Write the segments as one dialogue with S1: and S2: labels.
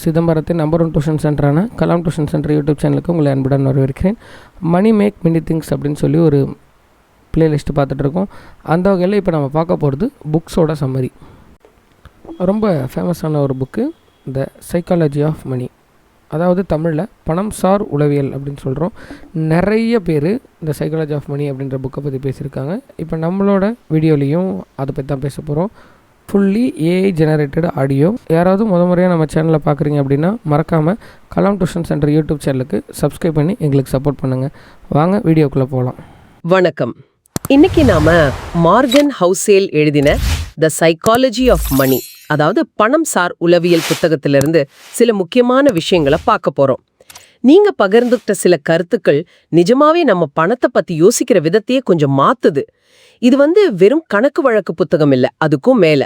S1: சிதம்பரத்தின் number 1 tuition சென்டரான Kalam tuition centre YouTube சேனலுக்கு உங்களை அன்புடன் வரவேற்கிறேன். மணி மேக் மெனி திங்ஸ் அப்படின்னு சொல்லி ஒரு பிளேலிஸ்ட்டு பார்த்துட்ருக்கோம். அந்த வகையில் இப்போ நம்ம பார்க்க போகிறது புக்ஸோட சம்மரி. ரொம்ப ஃபேமஸான ஒரு book, the psychology of money, அதாவது தமிழில் பணம் சார் உளவியல் அப்படின்னு சொல்கிறோம். நிறைய பேர் இந்த சைக்காலஜி ஆஃப் மணி அப்படின்ற புக்கை பற்றி பேசியிருக்காங்க. இப்போ நம்மளோட வீடியோலையும் அதை பற்றி தான் பேச போகிறோம். Fully AI generated audio. யாராவது முறையாக நம்ம சேனலை பார்க்குறீங்க அப்படின்னா மறக்காமல் கலாம் டியூஷன் சென்டர் யூடியூப் சேனலுக்கு சப்ஸ்கிரைப் பண்ணி எங்களுக்கு சப்போர்ட் பண்ணுங்கள். வாங்க வீடியோக்குள்ளே போகலாம்.
S2: வணக்கம். இன்னைக்கு நாம மார்கன் ஹவுசேல் எழுதின த சைக்காலஜி ஆஃப் மணி, அதாவது பணம் சார் உளவியல் புத்தகத்திலிருந்து சில முக்கியமான விஷயங்களை பார்க்க போறோம். நீங்க பகிர்ந்துகிட்ட சில கருத்துக்கள் நிஜமாவே நம்ம பணத்தை பத்தி யோசிக்கிற விதத்தையே கொஞ்சம் மாத்துது. இது வெறும் கணக்கு வழக்கு புத்தகம் இல்ல, அதுக்கும் மேல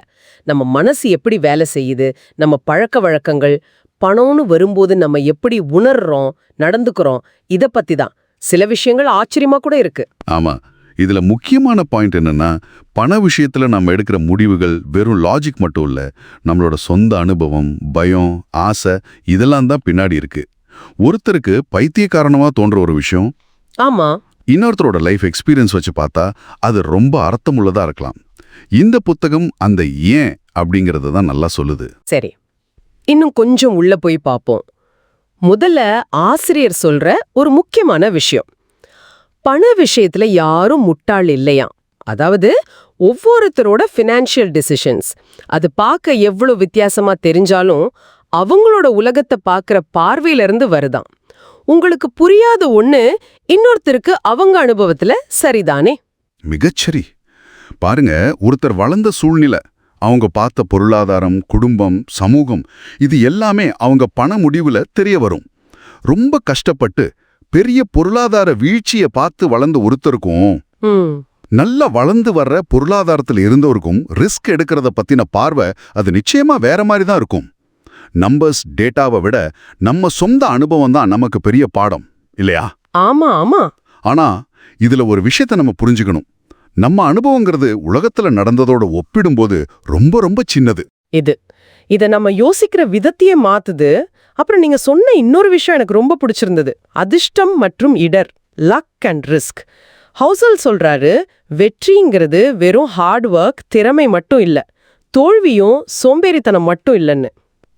S2: நம்ம மனசு எப்படி வேலை செய்யுது, நம்ம பழக்க வழக்கங்கள், பணம்னு வரும்போது நம்ம எப்படி உணர்றோம், நடந்துக்கிறோம், இத பத்தி தான். சில விஷயங்கள் ஆச்சரியமா கூட இருக்கு.
S3: ஆமா, இதுல முக்கியமான பாயிண்ட் என்னன்னா, பண விஷயத்துல நம்ம எடுக்கிற முடிவுகள் வெறும் லாஜிக் மட்டும் இல்ல, நம்மளோட சொந்த அனுபவம், பயம், ஆசை, இதெல்லாம் தான் பின்னாடி இருக்கு. ஒருத்தருக்கு பைத்தியக்காரனமா தோன்ற ஒரு விஷயம்,
S2: ஆமா,
S3: இன்னொருத்தரோட லைஃப் எக்ஸ்பீரியன்ஸ் வச்சு பார்த்தா அது ரொம்ப அர்த்தமுள்ளதா இருக்கலாம். இந்த புத்தகம் அந்த ஏன் அப்படிங்கறத தான் நல்லா சொல்லுது.
S2: சரி, இன்னும் கொஞ்சம் உள்ள போய் பார்ப்போம். முதல்ல ஆசிரியர் சொல்ற ஒரு முக்கியமான விஷயம், பண விஷயத்துல யாரும் முட்டாள் இல்லையாம். அதாவது ஒவ்வொருத்தரோட ஃபினான்ஷியல் டிசிஷன்ஸ் அது பார்க்க எவ்வளவு வித்தியாசமா தெரிஞ்சாலும் அவங்களோட உலகத்தை பார்க்குற பார்வையில இருந்து வருதாம். உங்களுக்கு புரியாத ஒண்ணு இன்னொருத்தருக்கு அவங்க அனுபவத்துல சரிதானே?
S3: மிகச்சரி. பாருங்க, ஒருத்தர் வளர்ந்த சூழ்நிலை, அவங்க பார்த்த பொருளாதாரம், குடும்பம், சமூகம், இது எல்லாமே அவங்க பண முடிவுல தெரிய வரும். ரொம்ப கஷ்டப்பட்டு பெரிய பொருளாதார வீழ்ச்சியை பார்த்து வளர்ந்த ஒருத்தருக்கும் நல்லா வளர்ந்து வர்ற பொருளாதாரத்தில் இருந்தவருக்கும் ரிஸ்க் எடுக்கிறத பத்தின பார்வை அது நிச்சயமா வேற மாதிரி தான் இருக்கும். நம்பர்ஸ், டேட்டாவை விட நம்ம சொந்த அனுபவம் தான் நமக்கு பெரிய பாடம் இல்லையா?
S2: ஆமா ஆமா.
S3: ஆனா இதுல ஒரு விஷயத்தை நம்ம புரிஞ்சுக்கணும். நம்ம அனுபவங்கிறது உலகத்துல நடந்ததோட ஒப்பிடும்போது ரொம்ப ரொம்ப சின்னது.
S2: இத நம்ம யோசிக்கிற விதத்தையே மாத்துது. அப்புறம் நீங்க சொன்ன இன்னொரு விஷயம் எனக்கு ரொம்ப பிடிச்சிருந்தது, அதிர்ஷ்டம் மற்றும் இடர், லக் அண்ட் ரிஸ்க். ஹவுசல் சொல்றாரு, வெற்றிங்கிறது வெறும் ஹார்ட் ஒர்க், திறமை மட்டும் இல்ல, தோல்வியும் சோம்பேறித்தனம் மட்டும் இல்லைன்னு.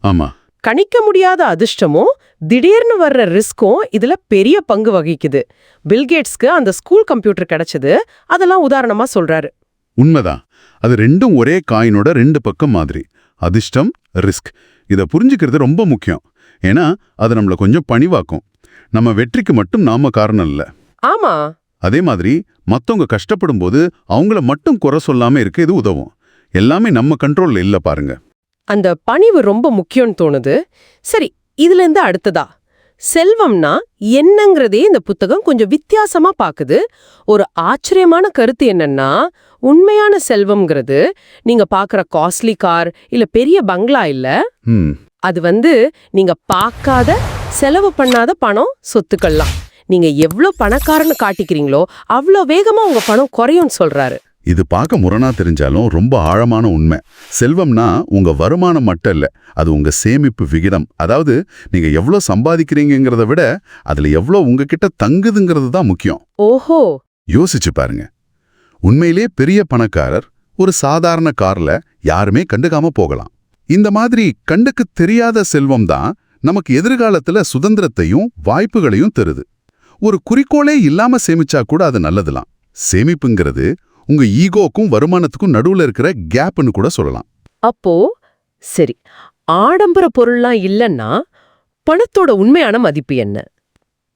S3: ஆமா,
S2: கணிக்க முடியாத அதிர்ஷ்டமும் திடீர்னு வர்ற ரிஸ்க்கும் இதுல பெரிய பங்கு வகிக்குது. பில்கேட்ஸ்க்கு அந்த ஸ்கூல் கம்ப்யூட்டர் கிடைச்சது, அதெல்லாம் உதாரணமா சொல்றாரு.
S3: உண்மைதான். அது ரெண்டும் ஒரே காயினோட ரெண்டு பக்கம் மாதிரி. அதிர்ஷ்டம், ரிஸ்க், இதை புரிஞ்சுக்கிறது ரொம்ப முக்கியம். ஏன்னா அது நம்மள கொஞ்சம் பணிவாக்கும். நம்ம வெற்றிக்கு மட்டும் நாம காரணம் இல்ல.
S2: ஆமா.
S3: அதே மாதிரி மத்தவங்க கஷ்டப்படும் போது அவங்கள மட்டும் குறை சொல்லாம இருக்க இது உதவும். எல்லாமே நம்ம கண்ட்ரோல்ல இல்ல பாருங்க.
S2: அந்த பணிவு ரொம்ப முக்கியம்னு தோணுது. சரி, இதுல இருந்து அடுத்ததா செல்வம்னா என்னங்கிறதே இந்த புத்தகம் கொஞ்சம் வித்தியாசமா பாக்குது. ஒரு ஆச்சரியமான கருத்து என்னன்னா, உண்மையான செல்வம்ங்கிறது நீங்க பாக்குற காஸ்ட்லி கார் இல்ல பெரிய பங்களா இல்ல, அது நீங்க பார்க்காத, செலவு பண்ணாத பணம், சொத்துக்கள்லாம். நீங்க எவ்வளவு பணக்காரன்னு காட்டிக்கிறீங்களோ அவ்வளோ வேகமா உங்க பணம் குறையும்னு சொல்றாரு.
S3: இது பார்க்க முரணா தெரிஞ்சாலும் ரொம்ப ஆழமான உண்மை. செல்வம்னா உங்க வருமானம் மட்டும் இல்ல, அது உங்க சேமிப்பு விகிதம். அதாவது நீங்க எவ்வளவு சம்பாதிக்கிறீங்கிறத விட அதுல எவ்வளவு உங்ககிட்ட தங்குதுங்கிறது தான் முக்கியம்.
S2: ஓஹோ,
S3: யோசிச்சு பாருங்க. உண்மையிலே பெரிய பணக்காரர் ஒரு சாதாரண கார்ல யாருமே கண்டுக்காம போகலாம். இந்த மாதிரி கண்டுக்கு தெரியாத செல்வம் தான் நமக்கு எதிர்காலத்துல சுதந்திரத்தையும் வாய்ப்புகளையும் தருது. ஒரு குறிக்கோளே இல்லாம சேமிச்சா கூட அது நல்லதுலாம். சேமிப்புங்கிறது உங்க ஈகோக்கும் வருமானத்துக்கும் நடுவுல இருக்கிற கேப்னு கூட சொல்லலாம்.
S2: அப்போ சரி, ஆடம்பர பொருள்லாம் இல்லைன்னா பணத்தோட உண்மையான மதிப்பு என்ன?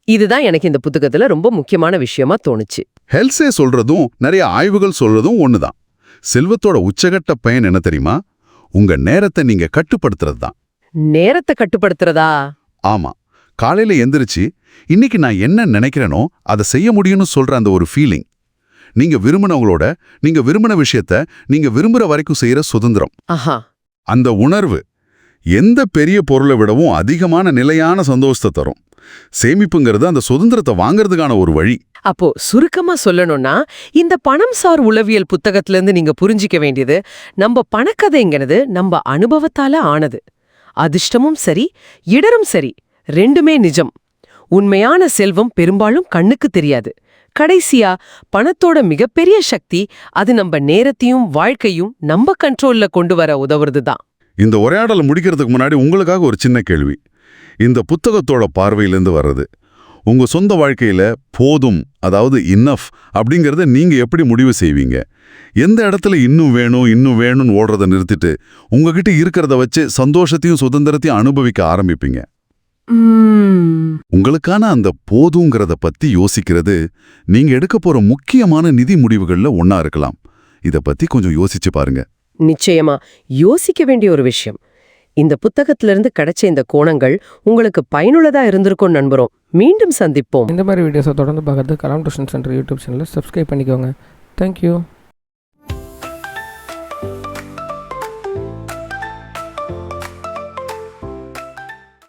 S2: இதுதான் எனக்கு இந்த புத்தகத்துல ரொம்ப முக்கியமான விஷயமா தோணுச்சு.
S3: ஹெல்ஸே சொல்றதும் நிறைய ஆய்வுகள் சொல்றதும் ஒண்ணுதான். செல்வத்தோட உச்சகட்ட பயன் என்ன தெரியுமா? உங்க நேரத்தை நீங்க கட்டுப்படுத்துறது தான்.
S2: நேரத்தை கட்டுப்படுத்துறதா?
S3: ஆமா. காலையில எந்திரிச்சு இன்னைக்கு நான் என்ன நினைக்கிறேனோ அதை செய்ய முடியும்னு சொல்ற அந்த ஒரு ஃபீலிங், நீங்க விரும்பினவங்களோட நீங்க விரும்பின விஷயத்த நீங்க விரும்புற வரைக்கும் செய்யற சுதந்திரம், அந்த உணர்வு எந்த பெரிய பொருளை விடவும் அதிகமான நிலையான சந்தோஷத்தை தரும். சேமிப்புங்கிறது அந்த சுதந்திரத்தை வாங்கறதுக்கான ஒரு வழி.
S2: அப்போ சுருக்கமா சொல்லணும்னா, இந்த பணம் சார் உளவியல் புத்தகத்திலிருந்து நீங்க புரிஞ்சிக்க வேண்டியது, நம்ம பணக்கதைங்கிறது நம்ம அனுபவத்தால ஆனது. அதிர்ஷ்டமும் சரி இடரும் சரி ரெண்டுமே நிஜம். உண்மையான செல்வம் பெரும்பாலும் கண்ணுக்கு தெரியாது. கடைசியா பணத்தோட மிகப்பெரிய சக்தி அது நம்ம நேரத்தையும் வாழ்க்கையும் நம்ம கண்ட்ரோல்ல கொண்டு வர உதவுறது தான்.
S3: இந்த உரையாடலை முடிக்கிறதுக்கு முன்னாடி உங்களுக்காக ஒரு சின்ன கேள்வி. இந்த புத்தகத்தோட பார்வையிலேருந்து வர்றது உங்க சொந்த வாழ்க்கையில போதும், அதாவது இன்னஃப் அப்படிங்கறத நீங்க எப்படி முடிவு செய்வீங்க? எந்த இடத்துல இன்னும் வேணும்னு ஓடுறத நிறுத்திட்டு உங்ககிட்ட இருக்கிறத வச்சு சந்தோஷத்தையும் சுதந்திரத்தையும் அனுபவிக்க ஆரம்பிப்பீங்க? உங்களுக்கான அந்த போதுங்கிறத பத்தி யோசிக்கிறது நீங்க எடுக்க போற முக்கியமான நிதி முடிவுகள்ல ஒண்ணா இருக்கலாம். இத பத்தி கொஞ்சம் யோசிச்சு பாருங்க.
S2: நிச்சயமா யோசிக்க வேண்டிய ஒரு விஷயம். இந்த புத்தகத்திலிருந்து கிடைச்ச இந்த கோணங்கள் உங்களுக்கு பயனுள்ளதா இருந்திருக்கும் நண்பரும். மீண்டும் சந்திப்போம்.
S1: இந்த மாதிரி வீடியோஸை தொடர்ந்து பார்க்கறது கலாம் டியூஷன் சென்டர் யூடியூப் சேனலை சப்ஸ்கிரைப் பண்ணிக்கோங்க. தேங்க்யூ.